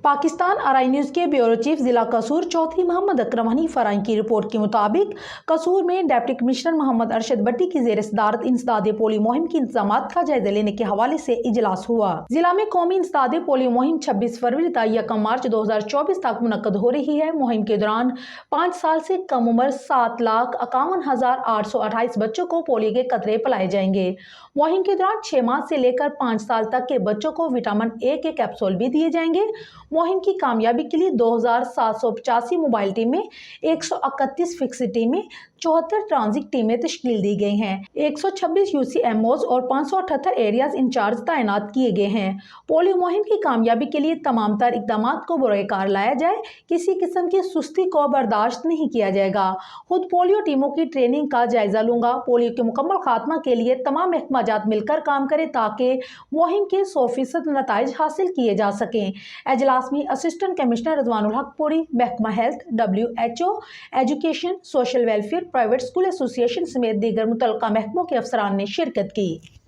Pakistan RI news के bureau chief जिला कसूर चौधरी मोहम्मद अकरम हनीफ फराई की रिपोर्ट के मुताबिक कसूर में डिप्टी कमिश्नर मोहम्मद अरशद भट्टी की जेर सदारत इंसदाद पोलियो मुहिम की इंतजामात का जायजा लेने के हवाले से इजलास हुआ। जिला में कौमी इंसदाद पोलियो मुहिम 26 फरवरी तक 1 मार्च 2024 तक मुनक्कद हो रही है। मुहिम के दौरान 5 साल से कम उम्र 7,51,828 बच्चों को पोलियो के कतरे पिलाए जाएंगे। मुहिम के दौरान 6 माह से लेकर 5 साल तक के बच्चों को विटामिन ए के कैप्सूल भी दिए जाएंगे। मुहिम की कामयाबी के लिए 2785 मोबाइल टीमें, 131 फिक्स टीमें, 74 ट्रांजिट टीमें तश्कील दी गई हैं। 126 यूसीएमओज और 578 एरियाज इंचार्ज तैनात किए गए हैं। पोलियो मुहिम की कामयाबी के लिए तमाम तर इकदाम को बुरोकार लाया जाए। किसी किस्म की सुस्ती को बर्दाश्त नहीं किया जाएगा। खुद पोलियो टीमों की ट्रेनिंग का जायजा लूंगा। पोलियो के मुकम्मल खात्मा के लिए तमाम महकमाजात मिलकर काम करें ताकि मुहिम के 100% नताइज हासिल किए जा सकें। एजलास में असिस्टेंट कमिश्नर रजवानुल हक पुरी, महकमा health, WHO, education, social welfare, private school association समेत दीगर मुतल्लिका महकमों के अफसरान ने शिरकत की।